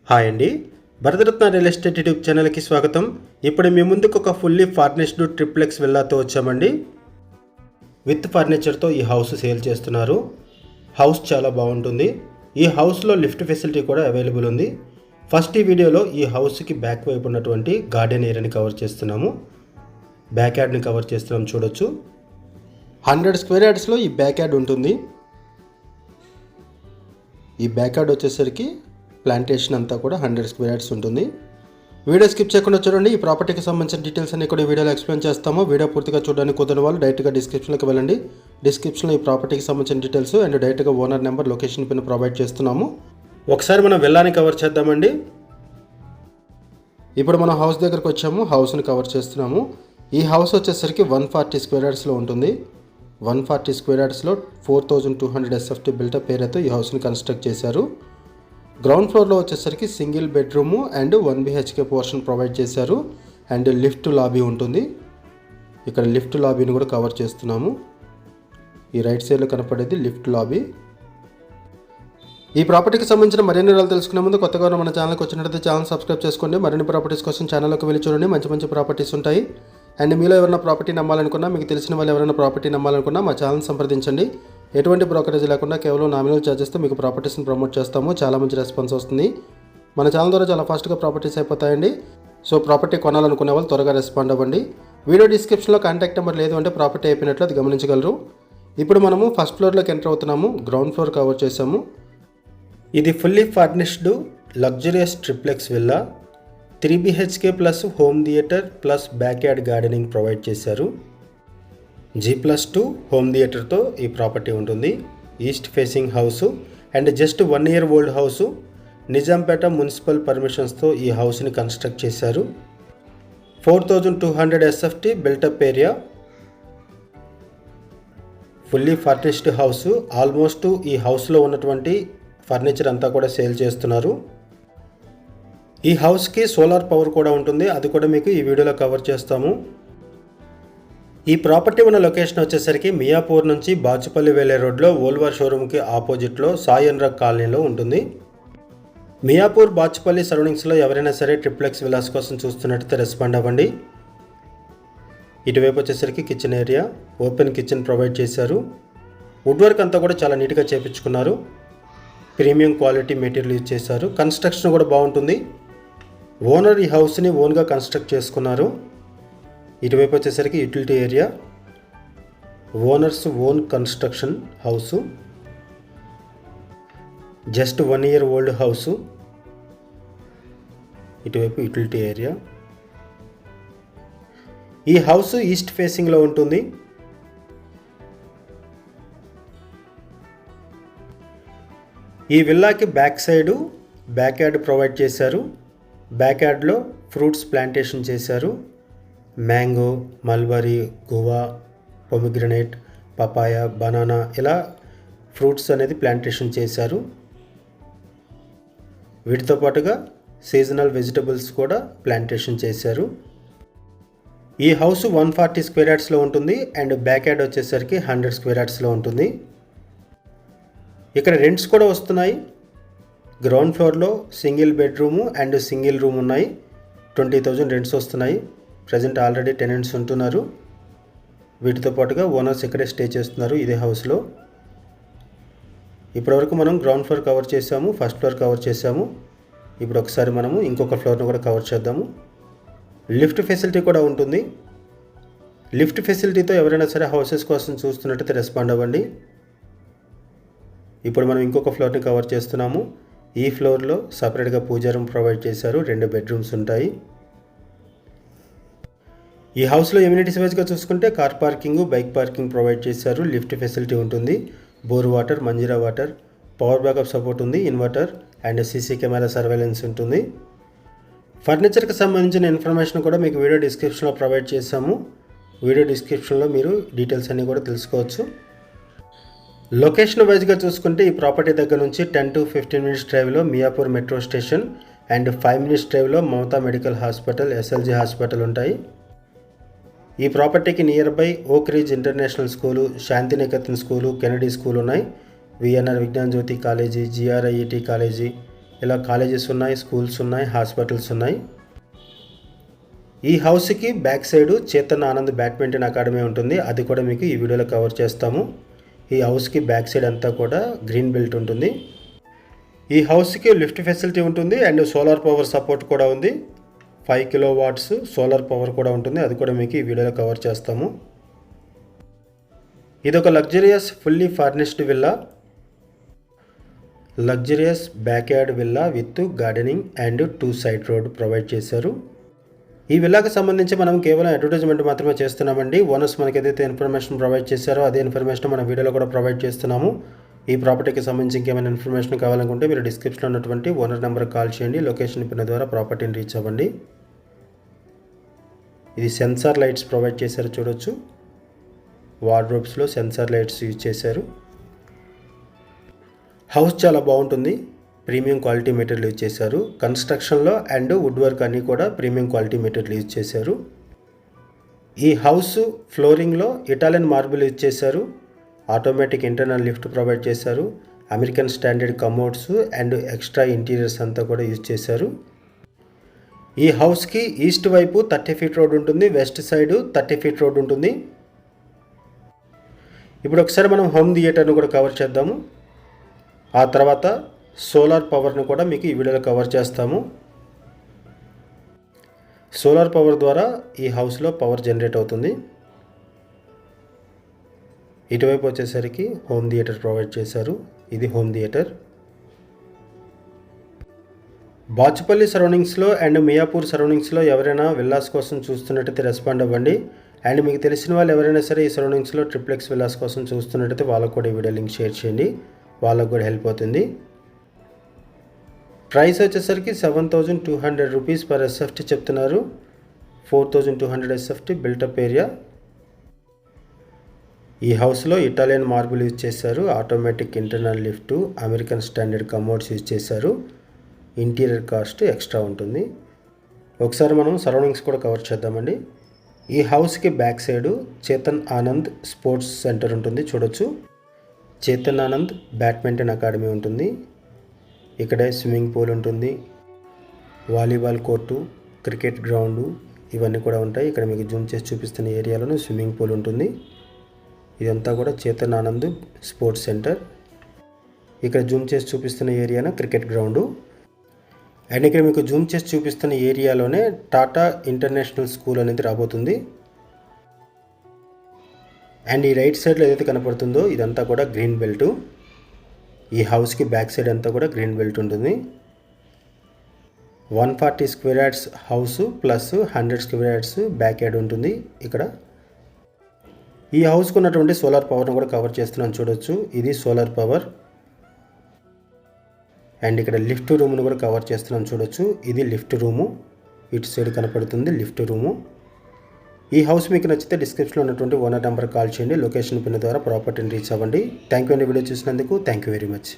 Hi అండి, Bharat Ratna real estate YouTube ఛానల్కి స్వాగతం. ఇప్పుడు మీ ముందుకు ఒక ఫుల్లీ ఫర్నిష్డ్ ట్రిప్లెక్స్ విల్లాతో వచ్చామండి. విత్ ఫర్నిచర్తో ఈ హౌస్ సేల్ చేస్తున్నారు. హౌస్ చాలా బాగుంటుంది. ఈ హౌస్లో లిఫ్ట్ ఫెసిలిటీ కూడా అవైలబుల్ ఉంది. ఫస్ట్ ఈ వీడియోలో ఈ హౌస్కి బ్యాక్ వైపు ఉన్నటువంటి గార్డెన్ ఏరియాని కవర్ చేస్తున్నాము. బ్యాక్ యార్డ్ని కవర్ చేస్తున్నాం, చూడొచ్చు. 100 స్క్వేర్ యార్డ్స్లో ఈ బ్యాక్ యార్డ్ ఉంటుంది. ఈ బ్యాక్ యార్డ్ వచ్చేసరికి ప్లాంటేషన్ అంతా కూడా 100 స్క్వేర్ యార్డ్స్ ఉంటుంది. వీడియో స్కిప్ చేయకుండా చూడండి. ఈ ప్రాపర్టీకి సంబంధించిన డీటెయిల్స్ అన్ని కూడా వీడియోలో ఎక్స్ప్లెయిన్ చేస్తాము. వీడియో పూర్తిగా చూడడానికి కుదరని వాళ్ళు డైరెక్ట్గా డిస్క్రిప్షన్లోకి వెళ్ళండి. డిస్క్రిప్షన్లో ఈ ప్రాపర్టీకి సంబంధించిన డీటెయిల్స్ అండ్ డైరెక్ట్గా owner number, location pin provide చేస్తున్నాము. ఒకసారి మనం విల్లాని కవర్ చేద్దామండి. ఇప్పుడు మనం హౌస్ దగ్గరకు వచ్చాము. హౌస్ని కవర్ చేస్తున్నాము. ఈ హౌస్ వచ్చేసరికి 140 స్క్వేర్ యార్డ్స్లో ఉంటుంది. 140 స్క్వేర్ యార్డ్స్లో 4200 SFT బిల్టప్ ఏరియాతో ఈ హౌస్ని కన్స్ట్రక్ట్ చేశారు. గ్రౌండ్ ఫ్లోర్లో వచ్చేసరికి single bedroom and 1 BHK portion provide చేశారు. అండ్ లిఫ్ట్ లాబీ ఉంటుంది. ఇక్కడ లిఫ్ట్ లాబీని కూడా కవర్ చేస్తున్నాము. ఈ రైట్ సైడ్లో కనపడేది లిఫ్ట్ లాబీ. ఈ ప్రాపర్టీకి సంబంధించిన మరిన్ని వివరాలు తెలుసుకునే ముందు కొత్తగా మన ఛానల్కి వచ్చినట్లయితే ఛానల్ సబ్స్క్రైబ్ చేసుకోండి. మరిన్ని ప్రాపర్టీస్ కోసం ఛానల్లోకి వెళ్ళి చూడండి. మంచి మంచి ప్రాపర్టీస్ ఉంటాయి. అండ్ మీలో ఎవరైనా ప్రాపర్టీ నమ్మాలనుకున్నా, మీకు తెలిసిన వాళ్ళు ఎవరైనా ప్రాపర్టీ నమ్మాలనుకున్నా మా ఛానల్ సంప్రదించండి. ఎటువంటి బ్రోకరేజ్ లేకుండా కేవలం నామినల్ ఛార్జెస్తో మీకు ప్రాపర్టీస్ని ప్రమోట్ చేస్తాము. చాలా మంచి రెస్పాన్స్ వస్తుంది. మన ఛానల్ ద్వారా చాలా ఫాస్ట్గా ప్రాపర్టీస్ అయిపోతాయండి. సో ప్రాపర్టీ కొనాలనుకునే వాళ్ళు త్వరగా రెస్పాండ్ అవ్వండి. వీడియో డిస్క్రిప్షన్లో కాంటాక్ట్ నెంబర్ లేదు అంటే ప్రాపర్టీ అయిపోయినట్లు అది గమనించగలరు. ఇప్పుడు మనము ఫస్ట్ ఫ్లోర్లోకి ఎంటర్ అవుతున్నాము. గ్రౌండ్ ఫ్లోర్ కవర్ చేసాము. ఇది fully furnished luxurious triplex villa. 3 BHK plus home theatre plus back yard gardening provide చేశారు. G+2 హోమ్ థియేటర్తో ఈ ప్రాపర్టీ ఉంటుంది. East facing house and just 1 year old house. Nizampet municipal పర్మిషన్స్తో ఈ హౌస్ని కన్స్ట్రక్ట్ చేశారు. 4200 SFT built up area. Fully furnished house. Almost ఈ హౌస్లో ఉన్నటువంటి ఫర్నిచర్ అంతా కూడా సేల్ చేస్తున్నారు. ఈ హౌస్కి సోలార్ పవర్ కూడా ఉంటుంది. అది కూడా మీకు ఈ వీడియోలో కవర్ చేస్తాము. ఈ ప్రాపర్టీ ఉన్న లొకేషన్ వచ్చేసరికి మియాపూర్ నుంచి బాచుపల్లి వెళ్ళే రోడ్లో వోల్వర్ షోరూమ్కి ఆపోజిట్లో సాయి అనురాగ్ కాలనీలో ఉంటుంది. మియాపూర్ బాచుపల్లి సరౌండింగ్స్లో ఎవరైనా సరే ట్రిప్లెక్స్ విలాస్ కోసం చూస్తున్నట్టయితే రెస్పాండ్ అవ్వండి. ఇటువైపు వచ్చేసరికి kitchen area, open kitchen provide చేశారు. వుడ్ వర్క్ అంతా కూడా చాలా నీట్గా చేపించుకున్నారు. ప్రీమియం క్వాలిటీ మెటీరియల్ యూజ్ చేశారు. కన్స్ట్రక్షన్ కూడా బాగుంటుంది. ఓనర్ ఈ హౌస్ని ఓన్గా కన్స్ట్రక్ట్ చేసుకున్నారు. ఇటువైపు వచ్చేసరికి utility area, owners own construction house. Just 1 year old house. ఇటువైపు యూటిలిటీ ఏరియా. ఈ హౌస్ ఈస్ట్ ఫేసింగ్లో ఉంటుంది. ఈ విల్లాకి back side back yard provide చేశారు. బ్యాక్ యార్డ్లో ఫ్రూట్స్ ప్లాంటేషన్ చేశారు. Mango, mulberry, guava, pomegranate, papaya, banana ఇలా ఫ్రూట్స్ అనేది ప్లాంటేషన్ చేశారు. వీటితో పాటుగా సీజనల్ వెజిటబుల్స్ కూడా ప్లాంటేషన్ చేశారు. ఈ హౌస్ 140 స్క్వేర్ యార్డ్స్లో ఉంటుంది అండ్ బ్యాక్ యార్డ్ వచ్చేసరికి 100 స్క్వేర్ యార్డ్స్లో ఉంటుంది. ఇక్కడ రెంట్స్ కూడా వస్తున్నాయి. గ్రౌండ్ ఫ్లోర్లో single bedroom and single room ఉన్నాయి. 20,000 రెంట్స్ వస్తున్నాయి. ప్రజెంట్ ఆల్రెడీ టెనెంట్స్ ఉంటున్నారు. వీటితో పాటుగా ఓనర్స్ ఇక్కడే స్టే చేస్తున్నారు ఇదే హౌస్లో. ఇప్పటివరకు మనం గ్రౌండ్ ఫ్లోర్ కవర్ చేసాము, ఫస్ట్ ఫ్లోర్ కవర్ చేసాము. ఇప్పుడు ఒకసారి మనము ఇంకొక ఫ్లోర్ను కూడా కవర్ చేద్దాము. లిఫ్ట్ ఫెసిలిటీ కూడా ఉంటుంది. లిఫ్ట్ ఫెసిలిటీతో ఎవరైనా సరే హౌసెస్ కోసం చూస్తున్నట్టయితే రెస్పాండ్ అవ్వండి. ఇప్పుడు మనం ఇంకొక ఫ్లోర్ని కవర్ చేస్తున్నాము. ఈ ఫ్లోర్లో సపరేట్గా పూజా రూమ్ ప్రొవైడ్ చేశారు. 2 బెడ్రూమ్స్ ఉంటాయి. ఈ హౌస్లో ఎమ్యూనిటీస్ వైజ్గా చూసుకుంటే car parking, bike parking provide చేశారు. లిఫ్ట్ ఫెసిలిటీ ఉంటుంది. Bore water, Manjira water, power backup support ఉంది, inverter and CC camera surveillance ఉంటుంది. ఫర్నిచర్కి సంబంధించిన ఇన్ఫర్మేషన్ కూడా మీకు వీడియో డిస్క్రిప్షన్లో ప్రొవైడ్ చేశాము. వీడియో డిస్క్రిప్షన్లో మీరు డీటెయిల్స్ అన్నీ కూడా తెలుసుకోవచ్చు. లొకేషన్ వైజ్గా చూసుకుంటే ఈ ప్రాపర్టీ దగ్గర నుంచి 10 to 15 minutes డ్రైవ్లో Miyapur metro station and 5 minutes డ్రైవ్లో Mamata medical hospital, SLG hospital ఉంటాయి. ఈ ప్రాపర్టీకి near by Oak Ridge International school, Shantiniketan school, Kennedy school ఉన్నాయి. VNR Vignan Jyothi college, GRIET college, ఇలా కాలేజెస్ ఉన్నాయి, స్కూల్స్ ఉన్నాయి, హాస్పిటల్స్ ఉన్నాయి. ఈ హౌస్కి back side Chetan Anand badminton academy ఉంటుంది. అది కూడా మీకు ఈ వీడియోలో కవర్ చేస్తాము. ఈ హౌస్కి బ్యాక్ సైడ్ అంతా కూడా గ్రీన్ బెల్ట్ ఉంటుంది. ఈ హౌస్కి లిఫ్ట్ ఫెసిలిటీ ఉంటుంది అండ్ సోలార్ పవర్ సపోర్ట్ కూడా ఉంది. 5 కిలోవాట్స్ సోలార్ పవర్ కూడా ఉంటుంది. అది కూడా మీకు ఈ వీడియోలో కవర్ చేస్తాము. ఇది ఒక luxurious fully furnished villa. Luxurious back yard villa with gardening and 2 side road provide చేశారు. ఈ విల్లాకి సంబంధించి మనం కేవలం అడ్వర్టైజ్మెంట్ మాత్రమే చేస్తున్నామండి. ఓనర్స్ మనకి ఏదైతే ఇన్ఫర్మేషన్ ప్రొవైడ్ చేశారో అదే ఇన్ఫర్మేషన్ మన వీడియోలో కూడా ప్రొవైడ్ చేస్తున్నాము. ఈ ప్రాపర్టీకి సంబంధించి ఇంకేమైనా ఇన్ఫర్మేషన్ కావాలనుకుంటే మీరు డిస్క్రిప్షన్లో ఉన్నటువంటి ఓనర్ నెంబర్కి కాల్ చేయండి. లొకేషన్ పిన్ ద్వారా ప్రాపర్టీని రీచ్ అవ్వండి. ఇది సెన్సార్ లైట్స్ ప్రొవైడ్ చేశారు, చూడొచ్చు. వార్డ్రోబ్స్లో సెన్సార్ లైట్స్ యూజ్ చేశారు. హౌస్ చాలా బాగుంటుంది. ప్రీమియం క్వాలిటీ మెటీరియల్ యూజ్ చేశారు. కన్స్ట్రక్షన్లో అండ్ వుడ్ వర్క్ అన్నీ కూడా ప్రీమియం క్వాలిటీ మెటీరియల్ యూజ్ చేశారు. ఈ హౌస్ ఫ్లోరింగ్లో ఇటాలియన్ మార్బుల్ యూజ్ చేశారు. ఆటోమేటిక్ ఇంటర్నల్ లిఫ్ట్ ప్రొవైడ్ చేశారు. American standard commodes and extra interiors అంతా కూడా యూజ్ చేశారు. ఈ హౌస్కి ఈస్ట్ వైపు 30 ఫీట్ రోడ్ ఉంటుంది, వెస్ట్ సైడ్ 30 ఫీట్ రోడ్ ఉంటుంది. ఇప్పుడు ఒకసారి మనం హోమ్ థియేటర్ను కూడా కవర్ చేద్దాము. ఆ తర్వాత సోలార్ పవర్ను కూడా మీకు ఈ వీడియోలో కవర్ చేస్తాము. సోలార్ పవర్ ద్వారా ఈ హౌస్లో పవర్ జనరేట్ అవుతుంది. ఇటువైపు వచ్చేసరికి హోమ్ థియేటర్ ప్రొవైడ్ చేశారు. ఇది హోమ్ థియేటర్. బాచుపల్లి సరౌండింగ్స్లో అండ్ మియాపూర్ సరౌండింగ్స్లో ఎవరైనా విల్లాస్ కోసం చూస్తున్నట్టయితే రెస్పాండ్ అవ్వండి. అండ్ మీకు తెలిసిన వాళ్ళు ఎవరైనా సరే ఈ సరౌండింగ్స్లో ట్రిప్లెక్స్ విల్లాస్ కోసం చూస్తున్నట్టయితే వాళ్ళకు కూడా ఈ వీడియో లింక్ షేర్ చేయండి. వాళ్ళకు కూడా హెల్ప్ అవుతుంది. ప్రైస్ వచ్చేసరికి 7,200 రూపీస్ పర్ ఎస్ఎఫ్టీ చెప్తున్నారు. 4,200 ఎస్ఎఫ్టీ బిల్టప్ ఏరియా. ఈ హౌస్లో ఇటాలియన్ మార్బుల్ యూజ్ చేశారు. Automatic internal lift, American standard commodes use చేశారు. ఇంటీరియర్ కాస్ట్ ఎక్స్ట్రా ఉంటుంది. ఒకసారి మనం సరౌండింగ్స్ కూడా కవర్ చేద్దామండి. ఈ హౌస్కి back side Chetan Anand sports centre ఉంటుంది, చూడొచ్చు. చేతన్ ఆనంద్ బ్యాడ్మింటన్ అకాడమీ ఉంటుంది. ఇక్కడే స్విమ్మింగ్ పూల్ ఉంటుంది, వాలీబాల్ కోర్టు, క్రికెట్ గ్రౌండు ఇవన్నీ కూడా ఉంటాయి. ఇక్కడ మీకు జూమ్ చేసి చూపిస్తున్న ఏరియాలోనే స్విమ్మింగ్ పూల్ ఉంటుంది. ఇదంతా కూడా చేతన్ ఆనంద్ స్పోర్ట్స్ సెంటర్. ఇక్కడ జూమ్ చేసి చూపిస్తున్న ఏరియాలో క్రికెట్ గ్రౌండు. అండ్ ఇక్కడ మీకు జూమ్ చేసి చూపిస్తున్న ఏరియాలోనే టాటా ఇంటర్నేషనల్ స్కూల్ అనేది రాబోతుంది. అండ్ ఈ రైట్ సైడ్లో ఏదైతే కనపడుతుందో ఇదంతా కూడా గ్రీన్ బెల్ట్. ఈ హౌస్కి బ్యాక్ సైడ్ అంతా కూడా గ్రీన్ బెల్ట్ ఉంటుంది. 140 square yards house plus 100 square yards back yard ఉంటుంది. ఇక్కడ ఈ హౌస్కి ఉన్నటువంటి సోలార్ పవర్ను కూడా కవర్ చేస్తున్నాను, చూడొచ్చు. ఇది సోలార్ పవర్. అండ్ ఇక్కడ లిఫ్ట్ రూమ్ను కూడా కవర్ చేస్తున్నాను, చూడొచ్చు. ఇది లిఫ్ట్ రూము. ఇటు సైడ్ కనపడుతుంది లిఫ్ట్ రూము. ఈ హౌస్ మీకు నచ్చితే డిస్క్రిప్షన్లో ఉన్నటువంటి ఓనర్ నెంబర్ కాల్ చేయండి. లొకేషన్ పిన్ ద్వారా ప్రాపర్టీని రీచ్ అవ్వండి. థ్యాంక్ యూ అండి వీడియో చూసినందుకు. Thank you very much.